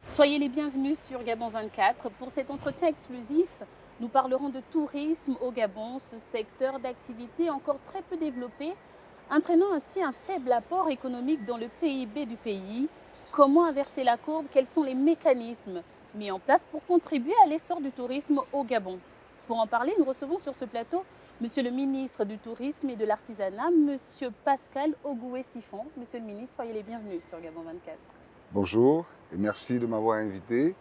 Soyez les bienvenus sur Gabon 24. Pour cet entretien exclusif, nous parlerons de tourisme au Gabon, ce secteur d'activité encore très peu développé, entraînant ainsi un faible apport économique dans le PIB du pays. Comment inverser la courbe? Quels sont les mécanismes mis en place pour contribuer à l'essor du tourisme au Gabon? Pour en parler, nous recevons sur ce plateau Monsieur le ministre du Tourisme et de l'Artisanat, Monsieur Pascal Ogoué-Siffon. Monsieur le ministre, soyez les bienvenus sur Gabon 24. Bonjour et merci de m'avoir invité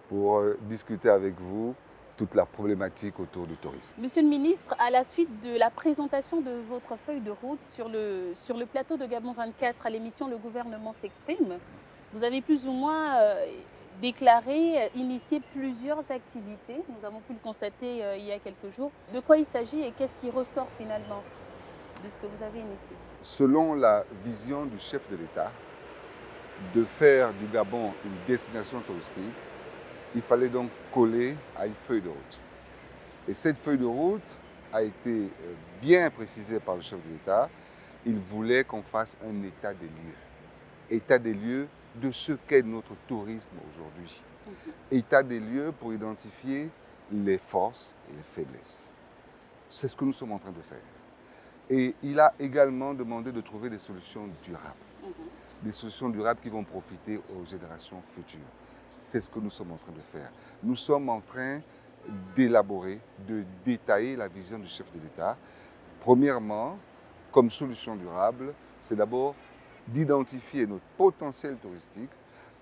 pour discuter avec vous toute la problématique autour du tourisme. Monsieur le ministre, à la suite de la présentation de votre feuille de route sur le plateau de Gabon 24 à l'émission Le gouvernement s'exprime, vous avez plus ou moins déclaré, initié plusieurs activités. Nous avons pu le constater il y a quelques jours. De quoi il s'agit et qu'est-ce qui ressort finalement de ce que vous avez initié? Selon la vision du chef de l'État, de faire du Gabon une destination touristique, il fallait donc coller à une feuille de route. Et cette feuille de route a été bien précisée par le chef de l'État. Il voulait qu'on fasse un état des lieux. État des lieux de ce qu'est notre tourisme aujourd'hui. État des lieux pour identifier les forces et les faiblesses. C'est ce que nous sommes en train de faire. Et il a également demandé de trouver des solutions durables. Des solutions durables qui vont profiter aux générations futures. C'est ce que nous sommes en train de faire. Nous sommes en train d'élaborer, de détailler la vision du chef de l'État. Premièrement, comme solution durable, c'est d'abord d'identifier notre potentiel touristique,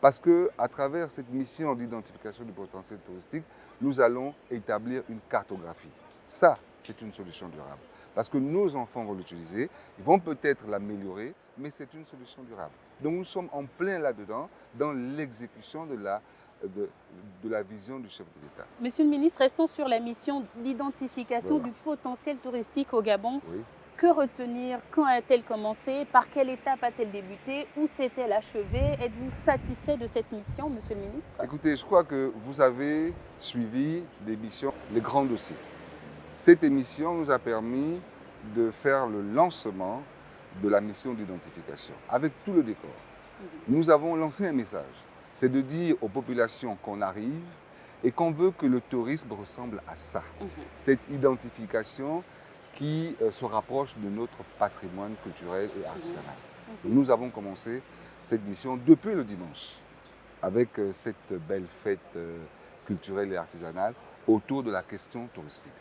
parce qu'à travers cette mission d'identification du potentiel touristique, nous allons établir une cartographie. Ça, c'est une solution durable. Parce que nos enfants vont l'utiliser, ils vont peut-être l'améliorer, mais c'est une solution durable. Donc nous sommes en plein là-dedans, dans l'exécution de la vision du chef de l'État. Monsieur le ministre, restons sur la mission d'identification du potentiel touristique au Gabon. Oui. Que retenir? Quand a-t-elle commencé? Par quelle étape a-t-elle débuté? Où s'est-elle achevée? Êtes-vous satisfait de cette mission, monsieur le ministre? Écoutez, je crois que vous avez suivi l'émission Les Grands Dossiers. Cette émission nous a permis de faire le lancement de la mission d'identification, avec tout le décor. Nous avons lancé un message, c'est de dire aux populations qu'on arrive et qu'on veut que le tourisme ressemble à ça. Cette identification qui se rapproche de notre patrimoine culturel et artisanal. Nous avons commencé cette mission depuis le dimanche, avec cette belle fête culturelle et artisanale autour de la question touristique.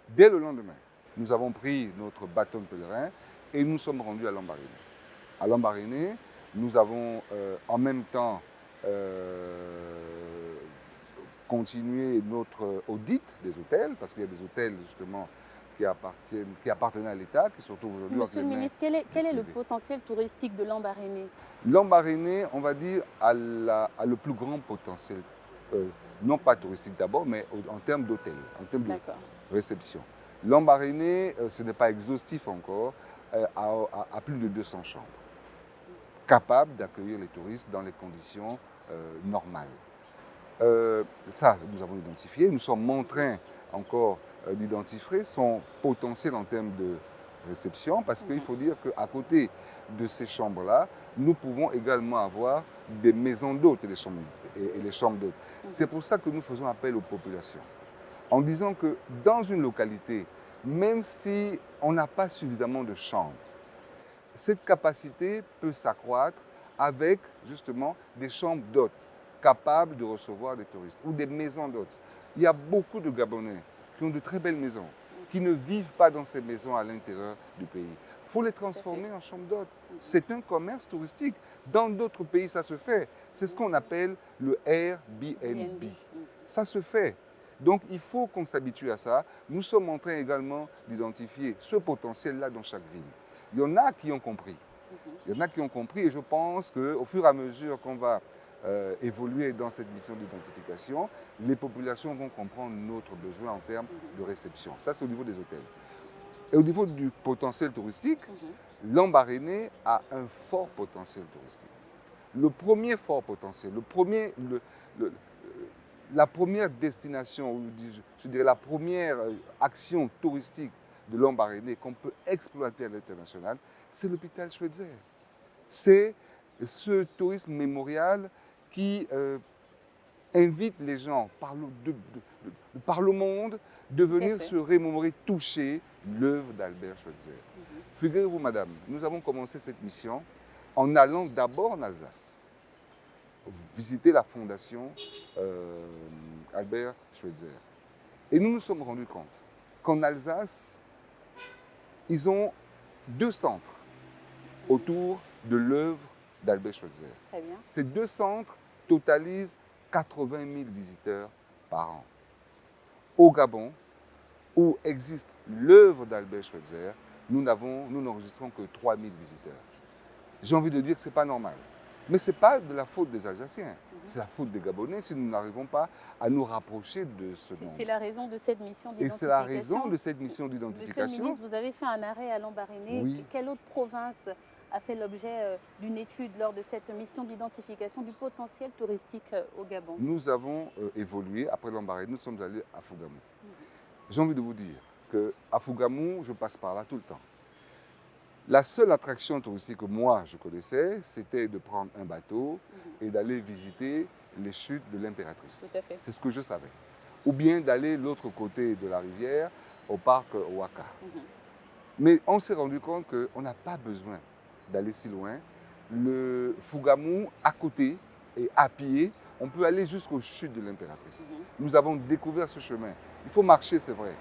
Dès le lendemain, nous avons pris notre bâton de pèlerin et nous sommes rendus à Lambaréné. À Lambaréné, nous avons en même temps continué notre audit des hôtels, parce qu'il y a des hôtels justement qui appartenaient à l'État, qui se retrouvent aujourd'hui en Monsieur le ministre, quel est le potentiel touristique de Lambaréné? Lambaréné, on va dire, a le plus grand potentiel, non pas touristique d'abord, mais en termes d'hôtels, en termes de réception. Lambaréné, ce n'est pas exhaustif encore, a plus de 200 chambres, capables d'accueillir les touristes dans les conditions normales. Ça, nous avons identifié. Nous sommes en train encore d'identifier son potentiel en termes de réception, parce qu'il faut dire qu'à côté de ces chambres-là, nous pouvons également avoir des maisons d'hôtes et les chambres d'hôtes. C'est pour ça que nous faisons appel aux populations, en disant que dans une localité, même si on n'a pas suffisamment de chambres, cette capacité peut s'accroître avec justement des chambres d'hôtes capables de recevoir des touristes ou des maisons d'hôtes. Il y a beaucoup de Gabonais qui ont de très belles maisons, qui ne vivent pas dans ces maisons à l'intérieur du pays. Il faut les transformer en chambres d'hôtes. C'est un commerce touristique. Dans d'autres pays, ça se fait. C'est ce qu'on appelle le Airbnb. Ça se fait. Donc, il faut qu'on s'habitue à ça. Nous sommes en train également d'identifier ce potentiel-là dans chaque ville. Il y en a qui ont compris. Il y en a qui ont compris et je pense qu'au fur et à mesure qu'on va évoluer dans cette mission d'identification, les populations vont comprendre notre besoin en termes de réception. Ça, c'est au niveau des hôtels. Et au niveau du potentiel touristique, Lambaréné a un fort potentiel touristique. Le premier fort potentiel, la première destination, ou je dirais la première action touristique de Lambaréné qu'on peut exploiter à l'international, c'est l'hôpital Schweitzer. C'est ce tourisme mémorial qui invite les gens par le monde de venir se remémorer, toucher l'œuvre d'Albert Schweitzer. Figurez-vous, madame, nous avons commencé cette mission en allant d'abord en Alsace, visiter la fondation Albert Schweitzer. Et nous nous sommes rendus compte qu'en Alsace, ils ont 2 centres autour de l'œuvre d'Albert Schweitzer. Très bien. Ces 2 centres totalisent 80 000 visiteurs par an. Au Gabon, où existe l'œuvre d'Albert Schweitzer, nous n'enregistrons que 3 000 visiteurs. J'ai envie de dire que ce n'est pas normal. Mais ce n'est pas de la faute des Alsaciens, c'est la faute des Gabonais si nous n'arrivons pas à nous rapprocher de ce nombre. C'est la raison de cette mission d'identification. Et c'est la raison de cette mission d'identification. Monsieur le ministre, vous avez fait un arrêt à Lambaréné. Oui. Quelle autre province a fait l'objet d'une étude lors de cette mission d'identification du potentiel touristique au Gabon? Nous avons évolué. Après Lambaréné, nous sommes allés à Fougamou. J'ai envie de vous dire qu'à Fougamou, je passe par là tout le temps. La seule attraction touristique que moi je connaissais, c'était de prendre un bateau et d'aller visiter les chutes de l'impératrice. C'est ce que je savais. Ou bien d'aller de l'autre côté de la rivière, au parc Ouaka. Mais on s'est rendu compte qu'on n'a pas besoin d'aller si loin. Le Fougamou, à côté et à pied, on peut aller jusqu'aux chutes de l'impératrice. Nous avons découvert ce chemin. Il faut marcher, c'est vrai.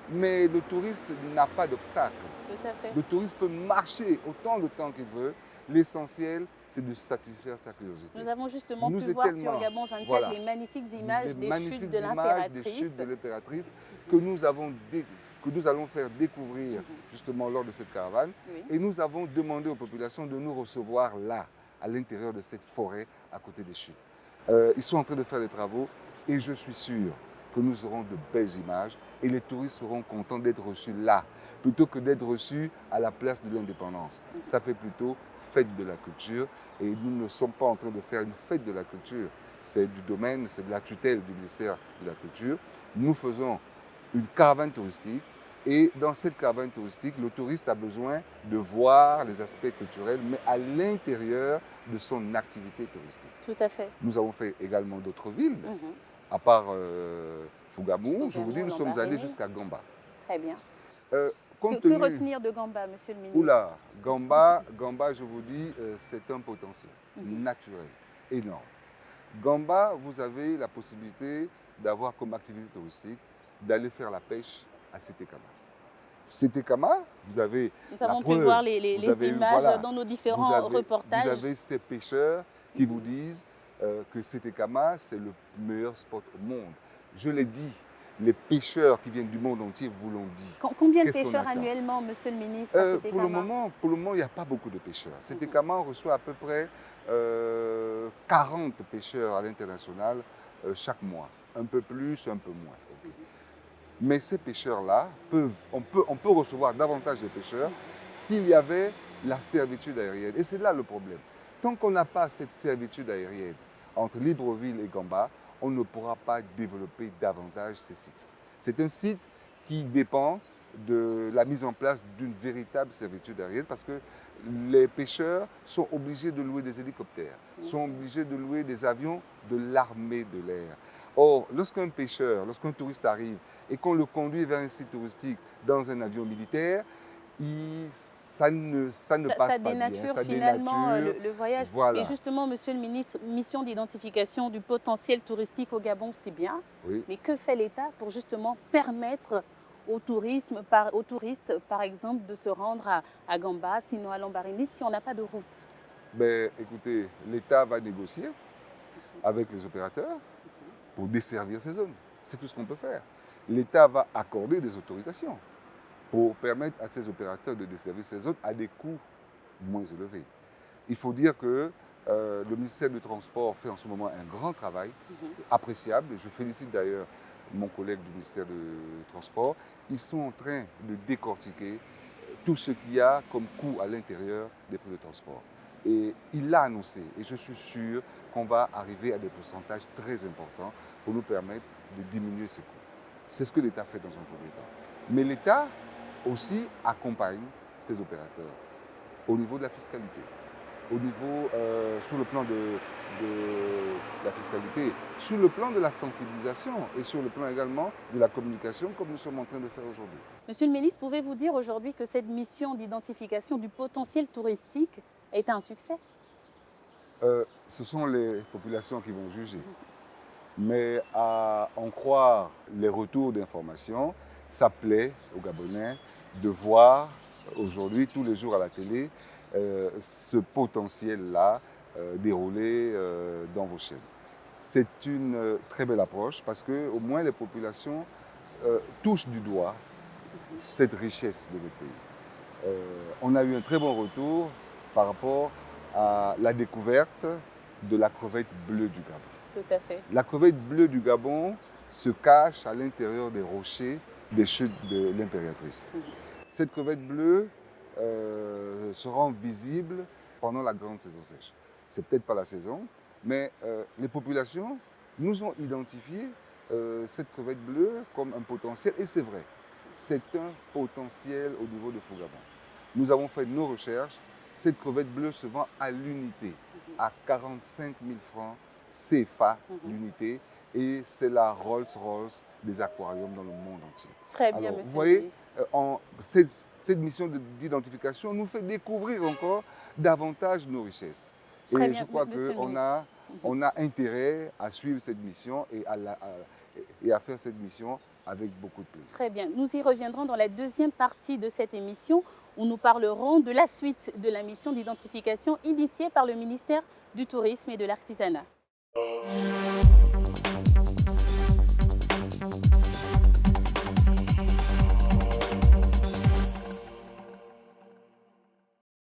Mais le touriste n'a pas d'obstacle. Tout à fait. Le touriste peut marcher autant de temps qu'il veut. L'essentiel, c'est de satisfaire sa curiosité. Nous avons justement pu voir sur Gabon 24 les magnifiques images des chutes de l'impératrice que nous allons faire découvrir justement lors de cette caravane. Oui. Et nous avons demandé aux populations de nous recevoir là, à l'intérieur de cette forêt, à côté des chutes. Ils sont en train de faire des travaux et je suis sûr que nous aurons de belles images et les touristes seront contents d'être reçus là, plutôt que d'être reçus à la place de l'indépendance. Ça fait plutôt fête de la culture et nous ne sommes pas en train de faire une fête de la culture. C'est du domaine, c'est de la tutelle du ministère de la Culture. Nous faisons une caravane touristique et dans cette caravane touristique, le touriste a besoin de voir les aspects culturels, mais à l'intérieur de son activité touristique. Tout à fait. Nous avons fait également d'autres villes. À part Fougamou, je vous dis, nous sommes allés jusqu'à Gamba. Très bien. Que retenir de Gamba, monsieur le ministre? Oula, Gamba, je vous dis, c'est un potentiel naturel énorme. Gamba, vous avez la possibilité d'avoir comme activité touristique d'aller faire la pêche à Sétékama. Sétékama, vous avez Nous avons pu voir les images dans nos différents reportages. Vous avez ces pêcheurs qui vous disent que Sétékama, c'est le meilleur spot au monde. Je l'ai dit, les pêcheurs qui viennent du monde entier vous l'ont dit. Combien de pêcheurs annuellement, monsieur le ministre, à pour le moment, il n'y a pas beaucoup de pêcheurs. Sétékama reçoit à peu près 40 pêcheurs à l'international chaque mois. Un peu plus, un peu moins. Mais ces pêcheurs-là, on peut recevoir davantage de pêcheurs s'il y avait la servitude aérienne. Et c'est là le problème. Tant qu'on n'a pas cette servitude aérienne entre Libreville et Gamba, on ne pourra pas développer davantage ces sites. C'est un site qui dépend de la mise en place d'une véritable servitude aérienne parce que les pêcheurs sont obligés de louer des hélicoptères, sont obligés de louer des avions de l'armée de l'air. Or, lorsqu'un pêcheur, lorsqu'un touriste arrive et qu'on le conduit vers un site touristique dans un avion militaire, ça ne passe pas bien. Ça finalement le voyage. Voilà. Et justement, monsieur le ministre, mission d'identification du potentiel touristique au Gabon, c'est bien. Oui. Mais que fait l'État pour justement permettre aux touristes, par exemple, de se rendre à Gamba, sinon à Lambaréné, si on n'a pas de route? Ben, écoutez, l'État va négocier avec les opérateurs pour desservir ces zones. C'est tout ce qu'on peut faire. L'État va accorder des autorisations pour permettre à ces opérateurs de desservir ces zones à des coûts moins élevés. Il faut dire que le ministère du Transport fait en ce moment un grand travail, appréciable. Je félicite d'ailleurs mon collègue du ministère du Transport. Ils sont en train de décortiquer tout ce qu'il y a comme coût à l'intérieur des prix de transport. Et il l'a annoncé. Et je suis sûr qu'on va arriver à des pourcentages très importants pour nous permettre de diminuer ces coûts. C'est ce que l'État fait dans un premier temps. Mais l'État aussi accompagne ses opérateurs au niveau de la fiscalité, au niveau, sur le plan de la fiscalité, sur le plan de la sensibilisation et sur le plan également de la communication comme nous sommes en train de faire aujourd'hui. Monsieur le ministre, pouvez-vous dire aujourd'hui que cette mission d'identification du potentiel touristique a été un succès? Ce sont les populations qui vont juger. Mais à en croire les retours d'information, ça plaît aux Gabonais de voir aujourd'hui, tous les jours à la télé, ce potentiel-là dérouler dans vos chaînes. C'est une très belle approche parce qu'au moins les populations touchent du doigt cette richesse de notre pays. On a eu un très bon retour par rapport à la découverte de la crevette bleue du Gabon. Tout à fait. La crevette bleue du Gabon se cache à l'intérieur des rochers des chutes de l'Impératrice. Cette crevette bleue se rend visible pendant la grande saison sèche. C'est peut-être pas la saison, mais les populations nous ont identifié cette crevette bleue comme un potentiel, et c'est vrai, c'est un potentiel au niveau de Fou-Gabon. Nous avons fait nos recherches, cette crevette bleue se vend à l'unité, à 45 000 francs CFA l'unité, et c'est la Rolls-Royce des aquariums dans le monde entier. Très bien, Alors, monsieur vous voyez, le ministre. cette mission d'identification nous fait découvrir encore davantage nos richesses. Très Et bien, je crois monsieur le qu'on a intérêt à suivre cette mission et à faire cette mission avec beaucoup de plaisir. Très bien. Nous y reviendrons dans la deuxième partie de cette émission où nous parlerons de la suite de la mission d'identification initiée par le ministère du Tourisme et de l'Artisanat.